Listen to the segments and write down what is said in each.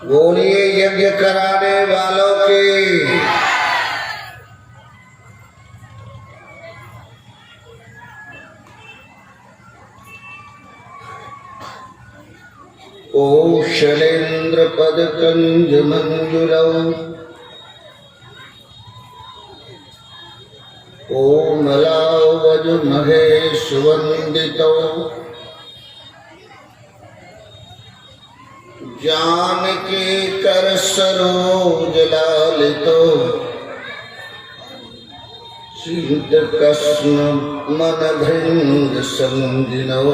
बोलिए यज्ञ कराने वालों की। कौशलेन्द्र पद कंज मंजुलौ कोमलावज महेश वंदितौ जानकी कर सरोज लालितो सिद्ध कृष्ण मन भृंग संगिनो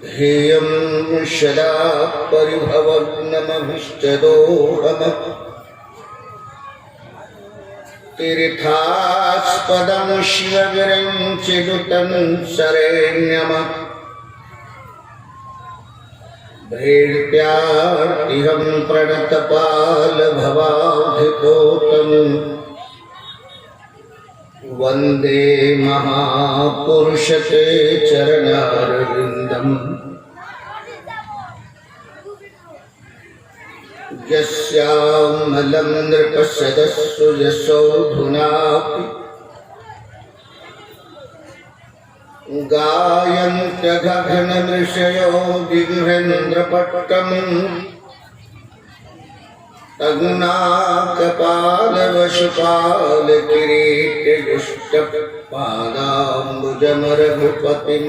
ध्येयं सदा परिभवग्नमभिष्टदोहम् तीर्थास्पदं शिवविरञ्चिनुतं शरेण्यम् भ्रेत्यार्तिहं प्रणतपालभवाधिपोतम् वन्दे महापुरुष ते चरणारविन्दम् यस्यामलं नृपसदस्सु यशोधुनापि गायन्त्यगघनमृषयो दिव्येन्द्रपट्टम् तग्नाकपालवशपालकिरीटयुष्टपादाम्बुजमरघुपतिं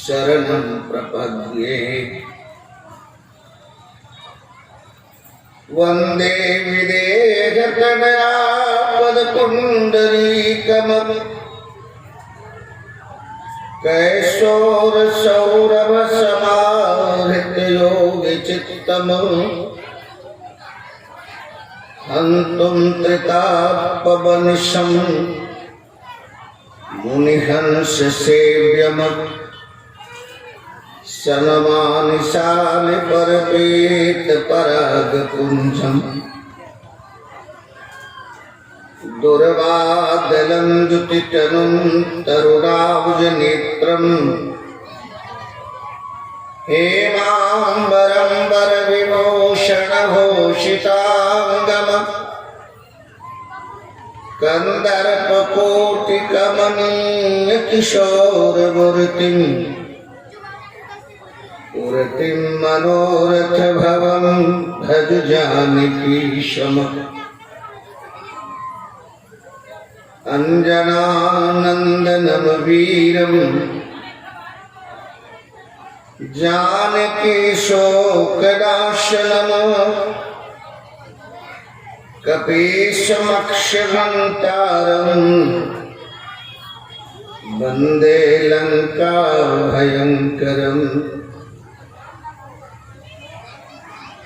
शरणं प्रपद्ये। वन्दे विदेहतनया पदपुण्डरीकम् कैशोरसौरभसमाहृतयोगिचित्तम् हन्तुं त्रितापवनिशं मुनिहंससेव्यम् सनमानि शालिपर्पेत परागपुञ्जम् दुर्वादलं द्युतितनुं तरुणाब्जनेत्रम् हेमाम्बरं वरविभूषणभूषिताङ्गम् कन्दर्पकोटिकमनीयकिशोरमूर्तिं पूर्तिं मनोरथभवं भज जानकीशम् अञ्जनानन्दनं वीरं जानकी शोकनाशनम् कपीशमक्षरन्तारम् वन्दे लङ्काभयङ्करम्।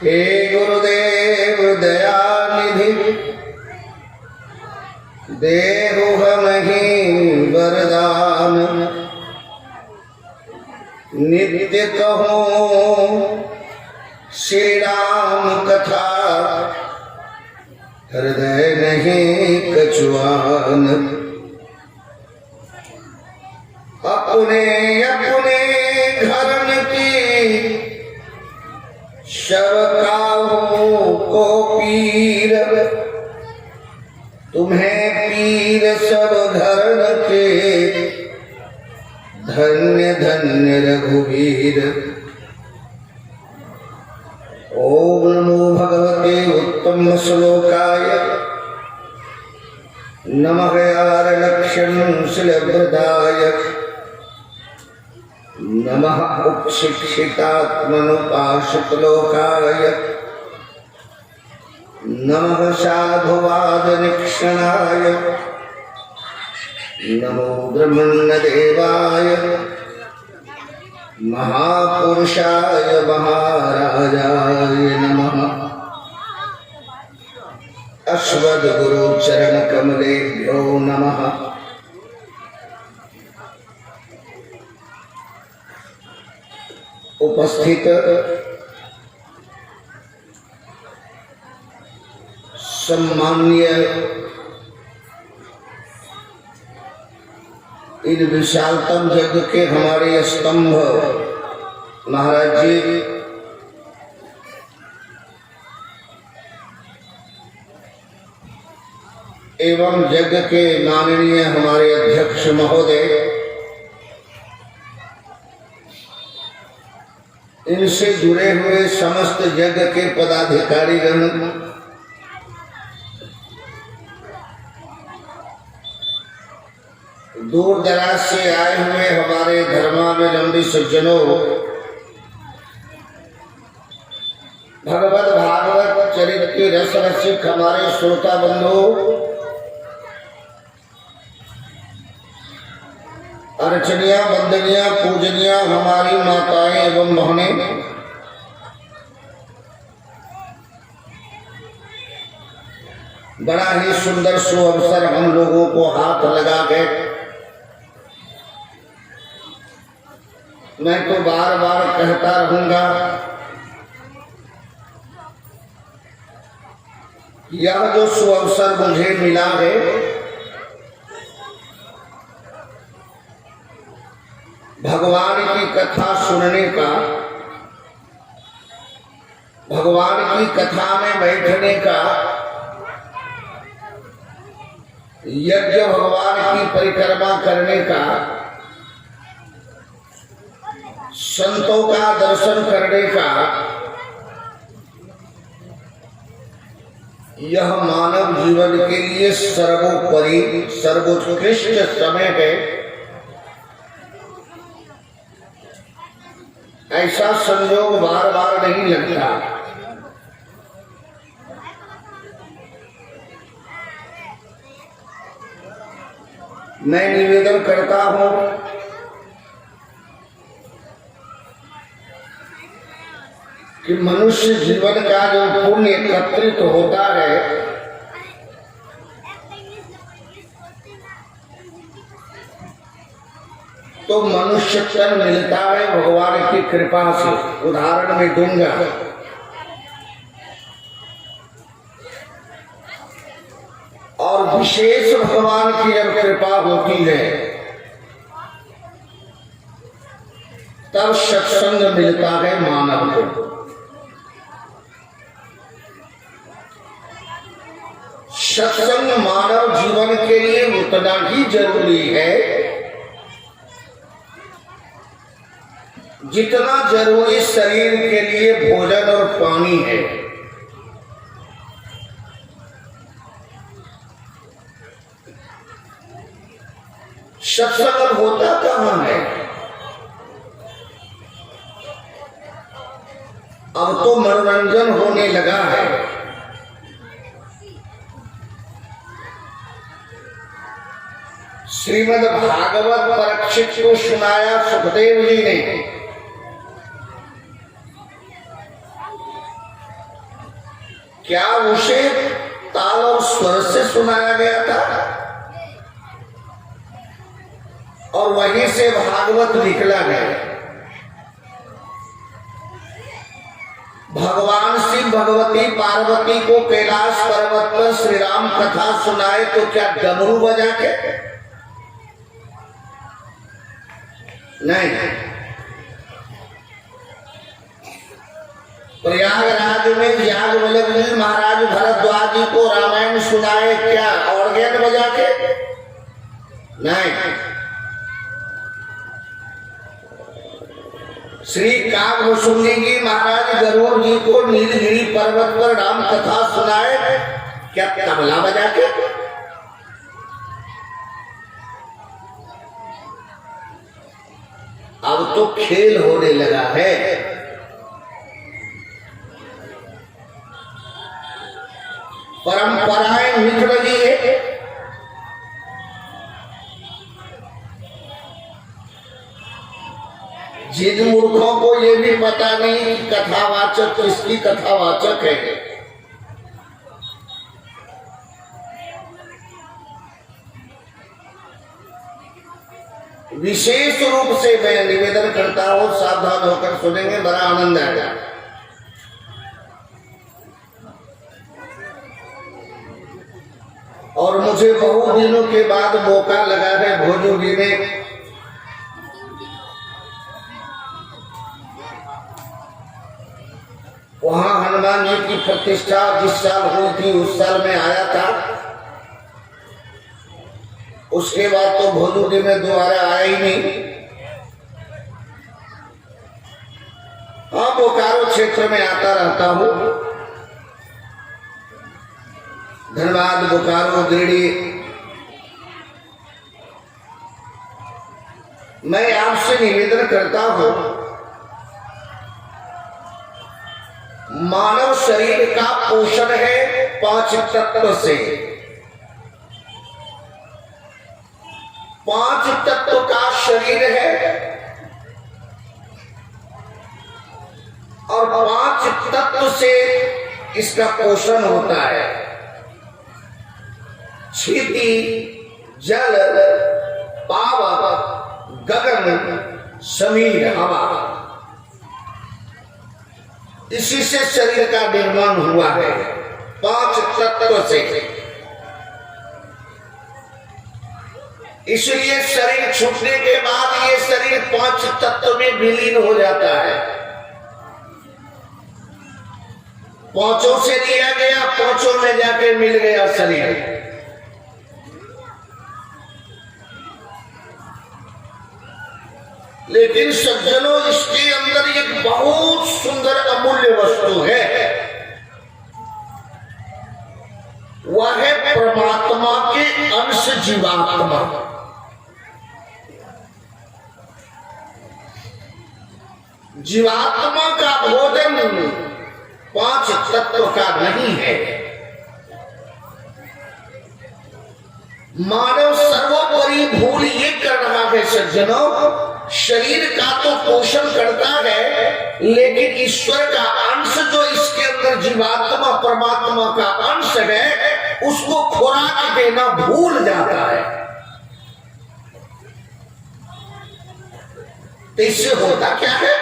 हे गुरुदेव दयानिधि देहुहमहि वरदान नित्य कहो श्री राम कथा हृदय नहीं कछुआन। अपने अपने घरन की शवकाओं को पीर तुम्हें पीर सब घरन के धन्य धन्य रघुवीर। ओम नमो भगवते उत्तम श्लोकाय नमः यारलक्ष्यं शिलभृताय नमः उच्छिक्षितात्मनुपाशुतलोकाय नमः साधुवादनिक्षणाय नमो ब्रह्मण्यदेवाय महापुरुषाय महाराजाय नमः। अस्मद्गुरुचरणकमलेभ्यो नमः। उपस्थित सम्माननीय इन विशालतम यज्ञ के हमारे स्तंभ महाराज जी एवं यज्ञ के माननीय हमारे अध्यक्ष महोदय, इनसे जुड़े हुए समस्त यज्ञ के पदाधिकारीगण, दूर दराज से आए हुए हमारे धर्मावलंबी सज्जनों, भगवत भागवत चरित्र के रस रसिक हमारे श्रोता बंधु, अर्चनिया वंदनिया पूजनिया हमारी माताएं एवं बहनें, बड़ा ही सुंदर सुअवसर हम लोगों को हाथ लगा के, मैं तो बार बार कहता रहूंगा, यह जो सुअवसर मुझे मिला है, भगवान की कथा सुनने का, भगवान की कथा में बैठने का, यज्ञ भगवान की परिक्रमा करने का, संतों का दर्शन करने का, यह मानव जीवन के लिए सर्वोपरि सर्वोत्कृष्ट समय है। ऐसा संयोग बार बार नहीं लगता। मैं निवेदन करता हूं कि मनुष्य जीवन का जो पुण्य एकत्रित होता है, तो मनुष्य तन मिलता है भगवान की कृपा से। उदाहरण में दूंगा, और विशेष भगवान की जब कृपा होती है तब सत्संग मिलता है मानव को। सत्संग मानव जीवन के लिए उतना ही जरूरी है जितना जरूरी शरीर के लिए भोजन और पानी है। सत्संग होता कहाँ है? अब तो मनोरंजन होने लगा है। श्रीमद् भागवत परीक्षित को सुनाया सुखदेव जी ने। क्या उसे ताल और स्वर से सुनाया गया था? और वहीं से भागवत निकला गया। भगवान शिव भगवती पार्वती को कैलाश पर्वत पर श्री राम कथा सुनाए तो क्या डमरू बजा के? नहीं। प्रयागराज में याज्ञवल्क्य महाराज भरद्वाज जी को रामायण सुनाए क्या ऑर्गन बजा के? नहीं। श्री काकभूषुंडी जी महाराज गरुड़ जी को नीलगिरी पर्वत पर राम कथा सुनाए क्या तबला बजा के? अब तो खेल होने लगा है। परंपराएं मिट रही है। जिन मूर्खों को ये भी पता नहीं कि कथावाचक किसकी कथावाचक है, विशेष रूप से मैं निवेदन करता हूं, सावधान होकर सुनेंगे, बड़ा आनंद आएगा। और मुझ मुझे बहुत दिनों के बाद मौका लगा है भोजू जी ने वहां हनुमान जी की प्रतिष्ठा जिस साल हुई थी उस साल में आया था। उसके बाद तो भोजू जी में दोबारा आया ही नहीं। हाँ, बोकारो क्षेत्र में आता रहता हूँ। धनबाद, बोकारो, गिरिडीह। मैं आपसे निवेदन करता हूं, मानव शरीर का पोषण है 5 तत्व से। 5 तत्व का शरीर है और 5 तत्व से इसका पोषण होता है। क्षिति, जल, पावक, गगन, समीर, हवा, इसी से शरीर का निर्माण हुआ है 5 तत्व से। इसलिए शरीर छूटने के बाद ये शरीर 5 तत्व में विलीन हो जाता है। 5 से लिया गया, 5 में जाके मिल गया शरीर। लेकिन सज्जनों, इसके अंदर एक बहुत सुंदर अमूल्य वस्तु है। वह है परमात्मा के अंश जीवात्मा। जीवात्मा का भोजन 5 तत्व का नहीं है। मानव सर्वोपरि भूल ये कर रहा है सज्जनों, शरीर का तो पोषण करता है, लेकिन ईश्वर का अंश जो इसके अंदर जीवात्मा परमात्मा का अंश है, उसको खुराक देना भूल जाता है। तो इससे होता क्या है,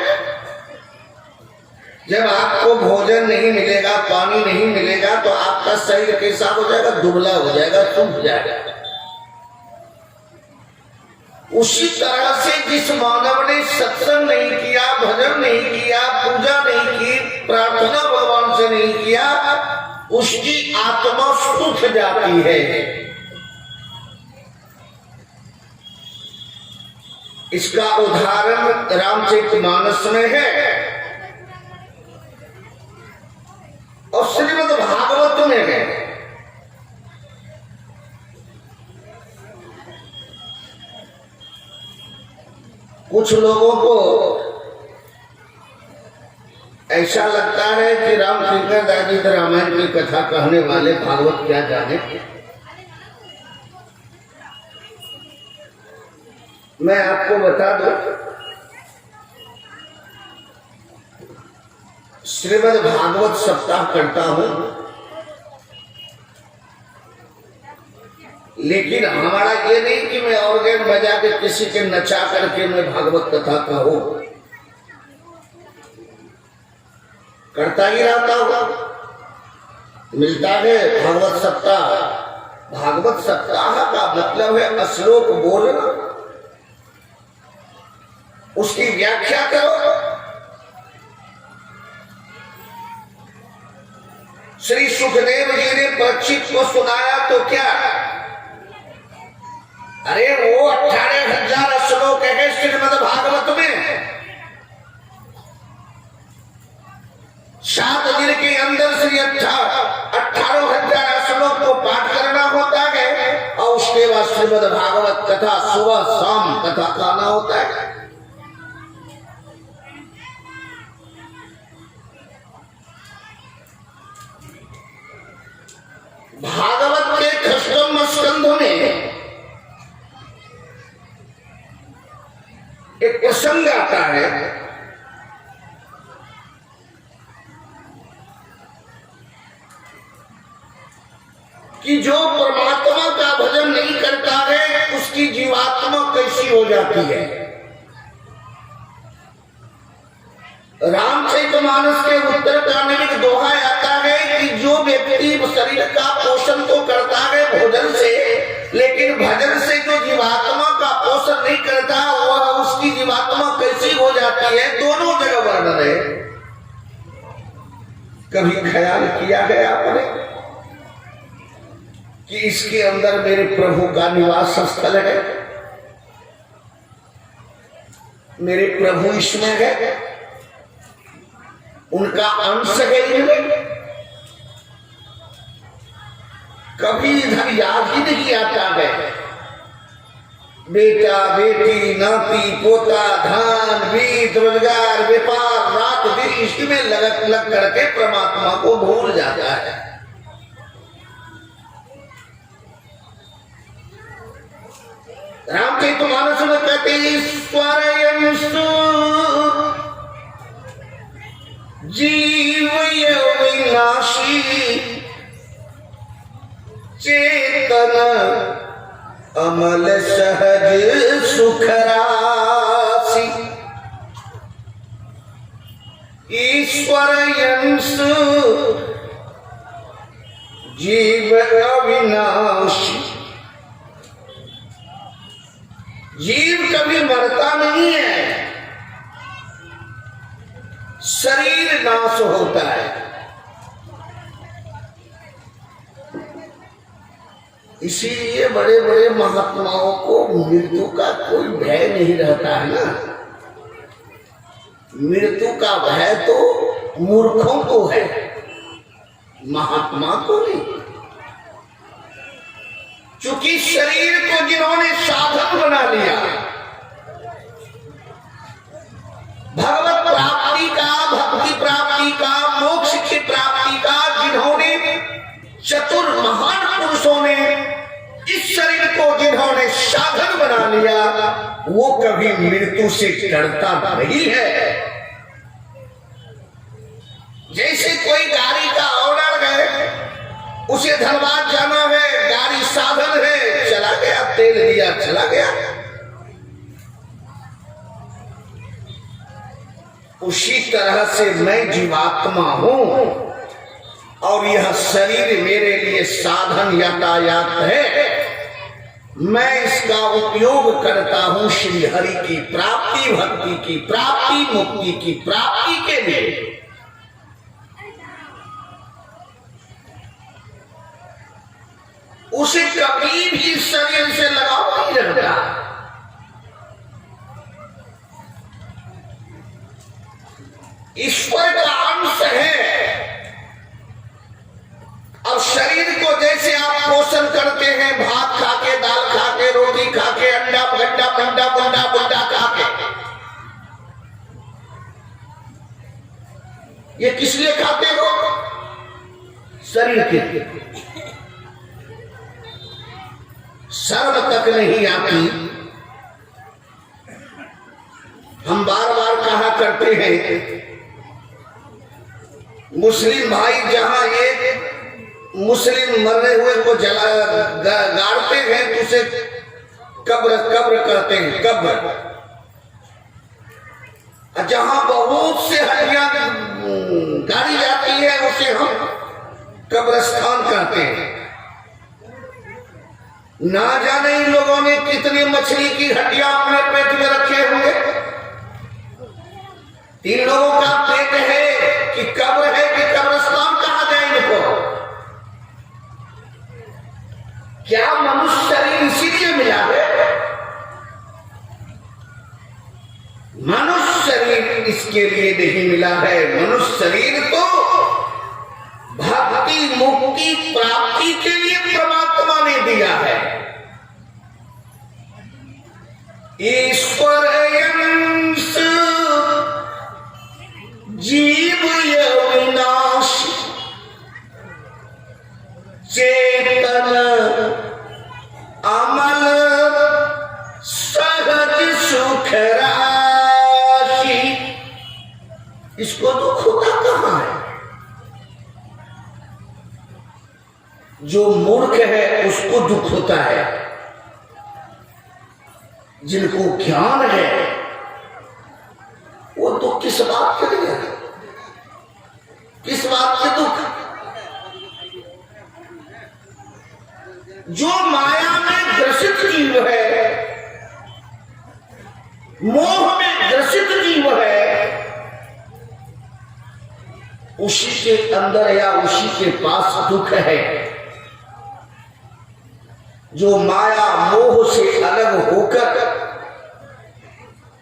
जब आपको भोजन नहीं मिलेगा, पानी नहीं मिलेगा, तो आपका शरीर कैसा हो जाएगा? दुबला हो जाएगा, सूख जाएगा। उसी तरह से जिस मानव ने सत्संग नहीं किया, भजन नहीं किया, पूजा नहीं की, प्रार्थना भगवान से नहीं किया, उसकी आत्मा सूख जाती है। इसका उदाहरण रामचरितमानस में है और श्रीमद् भागवत में है। कुछ लोगों को ऐसा लगता है कि रामशंकर दास जी रामायण की कथा कहने वाले भागवत क्या जाने। मैं आपको बता दूं, श्रीमद् भागवत सप्ताह करता हूं, लेकिन हमारा ये नहीं कि मैं ऑर्गन बजा के किसी के नचा करके मैं भागवत कथा कहूं। करता ही रहता होगा, मिलता है भागवत सप्ताह। भागवत सप्ताह का मतलब है श्लोक बोलना, उसकी व्याख्या करो। श्री सुखदेव जी ने परीक्षित को सुनाया तो क्या, अरे वो 18,000 श्लोक है श्रीमद् भागवत में। 7 दिन के अंदर श्री 18,000 श्लोक को पाठ करना होता है और उसके बाद श्रीमद् भागवत कथा सुबह शाम कथा गाना होता है। भागवत के 8वें स्कंध में एक प्रसंग आता है कि जो परमात्मा का भजन नहीं करता है उसकी जीवात्मा कैसी हो जाती है। रामचरितमानस के उत्तर का में एक दोहा आता है कि जो व्यक्ति शरीर का पोषण तो करता है भोजन से, लेकिन भजन से जो जीवात्मा का पोषण नहीं करता, वह उसकी जीवात्मा कैसी हो जाती है, दोनों जगह वर्णन है। कभी ख्याल किया गया आपने कि इसके अंदर मेरे प्रभु का निवास स्थल है, मेरे प्रभु इसमें है, उनका अंश है इनमें? कभी इधर याद ही नहीं आता है। बेटा बेटी नाती पोता धान बीत रोजगार व्यापार रात दिन इसी में लग करके परमात्मा को भूल जाता है। रामचरितमानस में कहते ईश्वर जीव विनाशी चेतन अमल सहज सुखरासी। ईश्वर यंस जीव अविनाशी। जीव कभी मरता नहीं है, शरीर नाश होता है। इसीलिए बड़े बड़े महात्माओं को मृत्यु का कोई भय नहीं रहता है ना। मृत्यु का भय तो मूर्खों को है, महात्मा को नहीं। चूंकि शरीर को जिन्होंने साधन बना लिया, भगवत प्राप्ति का, भक्ति प्राप्ति का, मोक्ष की प्राप्ति का जिन्होंने, चतुर महान पुरुषों ने इस शरीर को जिन्होंने साधन बना लिया, वो कभी मृत्यु से डरता नहीं है। जैसे कोई गाड़ी का ऑर्डर है, उसे धनबाद जाना है, गाड़ी साधन है, चला गया, तेल दिया चला गया। उसी तरह से मैं जीवात्मा हूं और यह शरीर मेरे लिए साधन यातायात है। मैं इसका उपयोग करता हूं श्री हरि की प्राप्ति, भक्ति की प्राप्ति, मुक्ति की प्राप्ति के लिए। उसे कभी भी शरीर से लगाव नहीं रहता। ईश्वर का अंश है। अब शरीर को जैसे आप पोषण करते हैं, भात खा के, दाल खा के, रोटी खा के, अंडा भंडा बंडा बंडा बंडा खा के, ये किस लिए खाते हो? शरीर के लिए। शर्म तक नहीं आती। हम बार बार कहा करते हैं, मुस्लिम भाई जहां एक मुस्लिम मरने हुए को गाड़ते हैं तो उसे कब्र कहते हैं, कब्र। जहां बहुत से हड्डियां गाड़ी जाती है उसे हम कब्रस्तान कहते हैं। ना जाने इन लोगों ने कितनी मछली की हड्डियां अपने पेट में रखे होंगे। इन लोगों का पेट है कि कब्र है कि कब्रस्तान कहा जाए इनको? क्या मनुष्य शरीर इसीलिए मिला है? मनुष्य शरीर इसके लिए नहीं मिला है। मनुष्य शरीर तो भक्ति मुक्ति प्राप्ति के लिए परमात्मा ने दिया है। ईश्वर अंश जीव विनाशी चेतन अमल सहज सुख राशि। इसको दुख होता कहां है? जो मूर्ख है उसको दुख होता है। जिनको ज्ञान है वो दुख किस बात के लिए? किस बात के दुख? जो माया में ग्रसित जीव है, मोह में ग्रसित जीव है, उसी के अंदर या उसी के पास दुख है। जो माया मोह से अलग होकर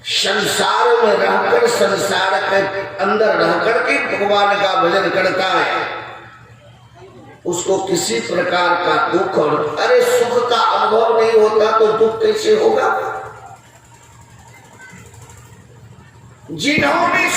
संसार में रहकर, संसार के अंदर रहकर के भगवान का भजन करता है, उसको किसी प्रकार का दुख और अरे सुख का अनुभव नहीं होता तो दुख कैसे होगा। जिन्होंने